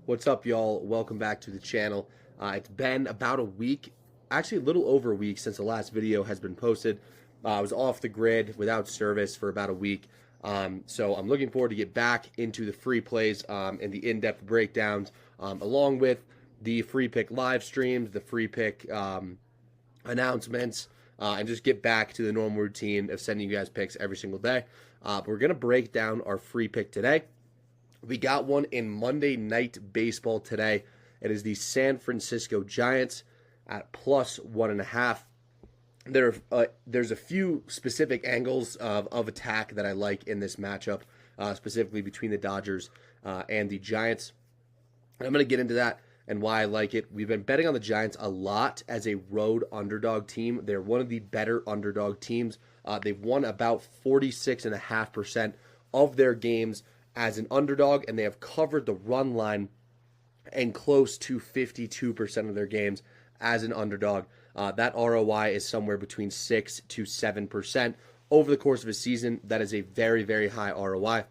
What's up, y'all? Welcome back to the channel. It's been about a week, actually a little over a week since the last video has been posted. I was off the grid without service for about a week. So I'm looking forward to get back into the free plays and the in-depth breakdowns, along with the free pick live streams, the free pick announcements, and just get back to the normal routine of sending you guys picks every single day. But we're going to break down our free pick today. We got one in Monday Night Baseball today. It is the San Francisco Giants at +1.5. There's a few specific angles of attack that I like in this matchup, specifically between the Dodgers and the Giants. And I'm going to get into that and why I like it. We've been betting on the Giants a lot as a road underdog team. They're one of the better underdog teams. They've won about 46.5% of their games as an underdog, and they have covered the run line and close to 52% of their games as an underdog. That ROI is somewhere between 6 to 7% over the course of a season. That is a very, very high ROI.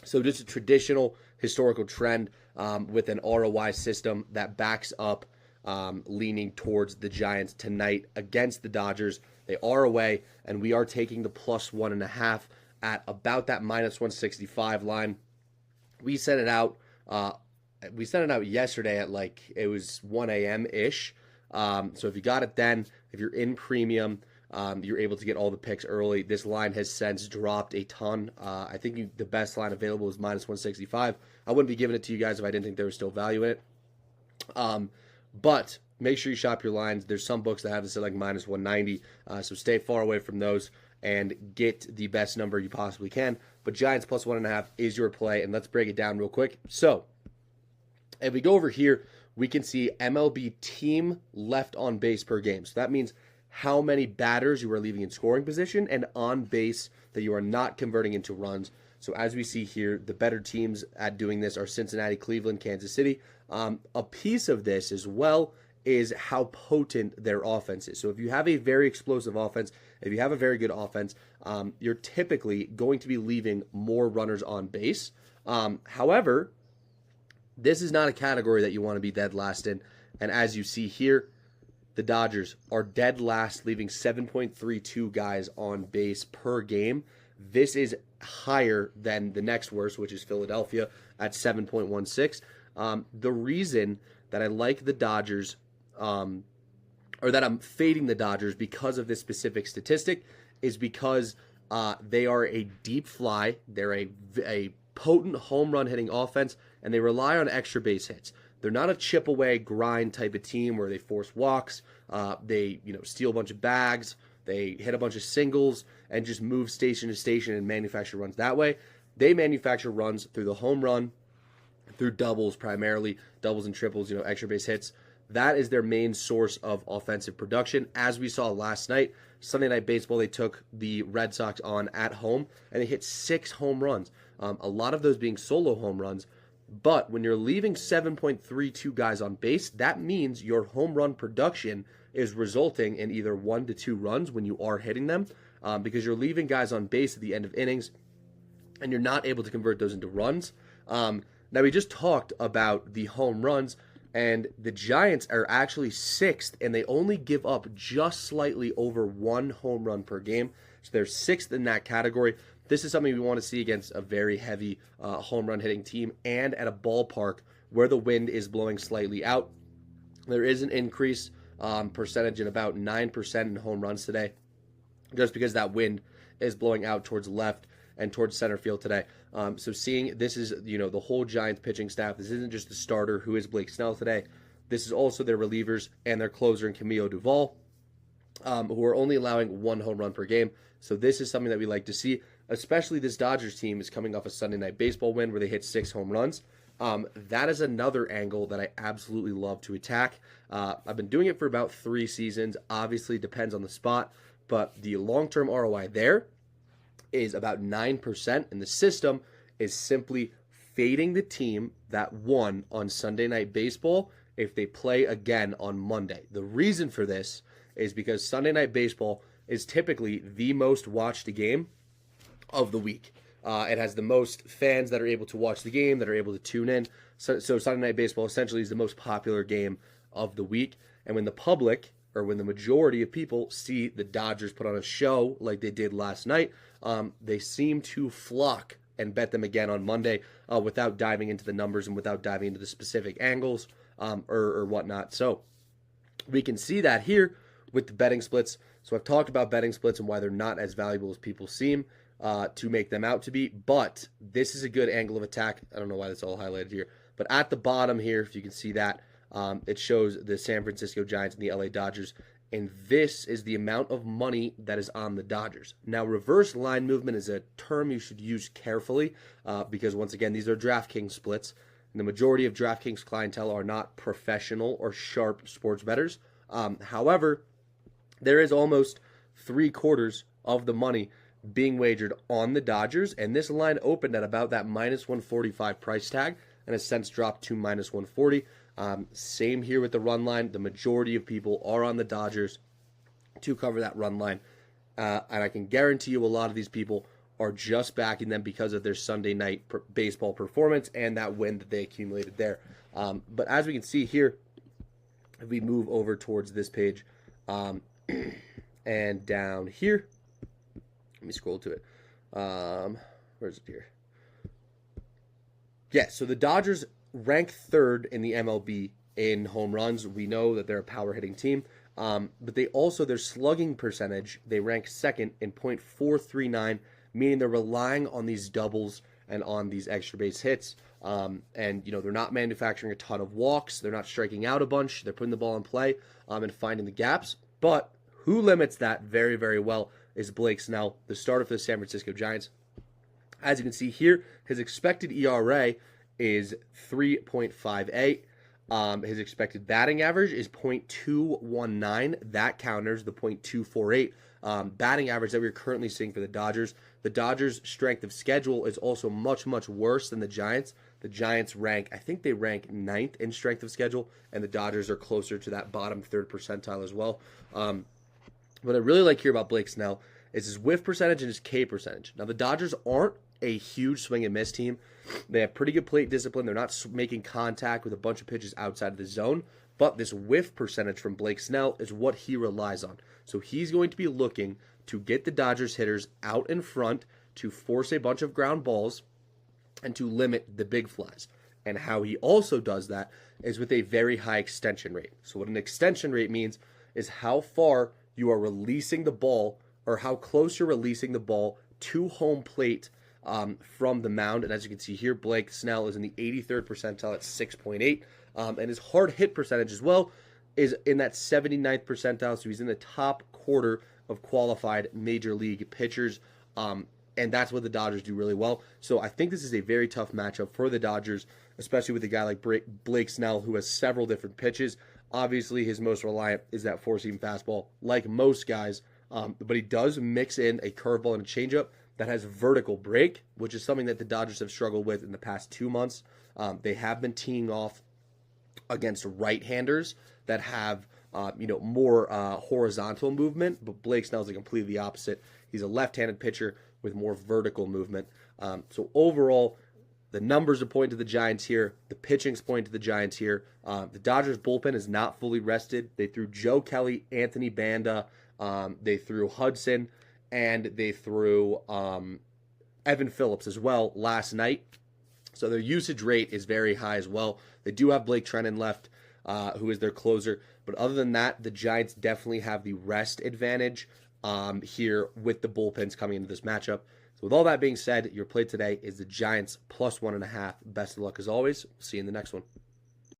So just a traditional historical trend with an ROI system that backs up leaning towards the Giants tonight against the Dodgers. They are away, and we are taking the +1.5 at about that -165 line. We sent it out. Yesterday at it was 1 a.m. ish. So if you got it then, if you're in premium, you're able to get all the picks early. This line has since dropped a ton. I think the best line available is -165. I wouldn't be giving it to you guys if I didn't think there was still value in it. But make sure you shop your lines. There's some books that have this at -190. So stay far away from those and get the best number you possibly can. But Giants +1.5 is your play, and let's break it down real quick. So if we go over here, we can see MLB team left on base per game. So that means how many batters you are leaving in scoring position and on base that you are not converting into runs. So as we see here, the better teams at doing this are Cincinnati, Cleveland, Kansas City. A piece of this as well is how potent their offense is. So if you have a very explosive offense, if you have a very good offense, you're typically going to be leaving more runners on base. However, this is not a category that you want to be dead last in. And as you see here, the Dodgers are dead last, leaving 7.32 guys on base per game. This is higher than the next worst, which is Philadelphia at 7.16. The reason that I like the Dodgers, or that I'm fading the Dodgers because of this specific statistic, is because they are a deep fly. They're a potent home run hitting offense, and they rely on extra base hits. They're not a chip away grind type of team where they force walks, they steal a bunch of bags, they hit a bunch of singles and just move station to station and manufacture runs that way. They manufacture runs through the home run, through doubles primarily, doubles and triples, extra base hits. That is their main source of offensive production. As we saw last night, Sunday Night Baseball, they took the Red Sox on at home, and they hit 6 home runs, a lot of those being solo home runs. But when you're leaving 7.32 guys on base, that means your home run production is resulting in either 1 to 2 runs when you are hitting them, because you're leaving guys on base at the end of innings, and you're not able to convert those into runs. Now, we just talked about the home runs, and the Giants are actually 6th, and they only give up just slightly over 1 home run per game. So they're 6th in that category. This is something we want to see against a very heavy home run hitting team and at a ballpark where the wind is blowing slightly out. There is an increase percentage in about 9% in home runs today, just because that wind is blowing out towards left and towards center field today. So seeing this is, the whole Giants pitching staff. This isn't just the starter who is Blake Snell today. This is also their relievers and their closer in Camilo Duvall, who are only allowing 1 home run per game. So this is something that we like to see, especially this Dodgers team is coming off a Sunday Night Baseball win where they hit 6 home runs. That is another angle that I absolutely love to attack. I've been doing it for about 3 seasons. Obviously, depends on the spot, but the long-term ROI there is about 9%, and the system is simply fading the team that won on Sunday Night Baseball if they play again on Monday. The reason for this is because Sunday Night Baseball is typically the most watched game of the week. It has the most fans that are able to watch the game, that are able to tune in. So Sunday Night Baseball essentially is the most popular game of the week. And when the public, or when the majority of people see the Dodgers put on a show like they did last night, they seem to flock and bet them again on Monday without diving into the numbers and without diving into the specific angles or whatnot. So we can see that here with the betting splits. So I've talked about betting splits and why they're not as valuable as people seem to make them out to be. But this is a good angle of attack. I don't know why that's all highlighted here. But at the bottom here, if you can see that, it shows the San Francisco Giants and the LA Dodgers. And this is the amount of money that is on the Dodgers. Now, reverse line movement is a term you should use carefully because, once again, these are DraftKings splits. And the majority of DraftKings clientele are not professional or sharp sports bettors. However, there is almost 3/4 of the money being wagered on the Dodgers. And this line opened at about that minus 145 price tag and has since dropped to minus 140. Same here with the run line. The majority of people are on the Dodgers to cover that run line. And I can guarantee you a lot of these people are just backing them because of their Sunday night baseball performance and that win that they accumulated there. But as we can see here, if we move over towards this page and down here, let me scroll to it. Where's it here? Yeah, so the Dodgers rank third in the MLB in home runs. We know that they're a power hitting team, but they also, their slugging percentage, they rank second in .439, meaning they're relying on these doubles and on these extra base hits. And, they're not manufacturing a ton of walks. They're not striking out a bunch. They're putting the ball in play and finding the gaps. But who limits that very, very well is Blake Snell, the starter for the San Francisco Giants. As you can see here, his expected ERA is 3.58. His expected batting average is .219. That counters the .248 batting average that we're currently seeing for the Dodgers. The Dodgers' strength of schedule is also much, much worse than the Giants. The Giants rank 9th in strength of schedule, and the Dodgers are closer to that bottom third percentile as well. What I really like here about Blake Snell is his whiff percentage and his K percentage. Now, the Dodgers aren't a huge swing and miss team. They have pretty good plate discipline. They're not making contact with a bunch of pitches outside of the zone, but this whiff percentage from Blake Snell is what he relies on. So he's going to be looking to get the Dodgers hitters out in front to force a bunch of ground balls and to limit the big flies. And how he also does that is with a very high extension rate. So what an extension rate means is how far you are releasing the ball or how close you're releasing the ball to home plate from the mound. And as you can see here, Blake Snell is in the 83rd percentile at 6.8. And his hard hit percentage as well is in that 79th percentile. So he's in the top quarter of qualified major league pitchers. And that's what the Dodgers do really well. So I think this is a very tough matchup for the Dodgers, especially with a guy like Blake Snell, who has several different pitches. Obviously, his most reliant is that four-seam fastball, like most guys. But he does mix in a curveball and a changeup that has vertical break, which is something that the Dodgers have struggled with in the past 2 months. They have been teeing off against right-handers that have more horizontal movement, but Blake Snell's completely the opposite. He's a left-handed pitcher with more vertical movement. So overall, the numbers are pointing to the Giants here. The pitching's pointing to the Giants here. The Dodgers bullpen is not fully rested. They threw Joe Kelly, Anthony Banda, they threw Hudson, and they threw Evan Phillips as well last night. So their usage rate is very high as well. They do have Blake Treinen left, who is their closer. But other than that, the Giants definitely have the rest advantage here with the bullpens coming into this matchup. So with all that being said, your play today is the Giants plus 1.5. Best of luck as always. See you in the next one.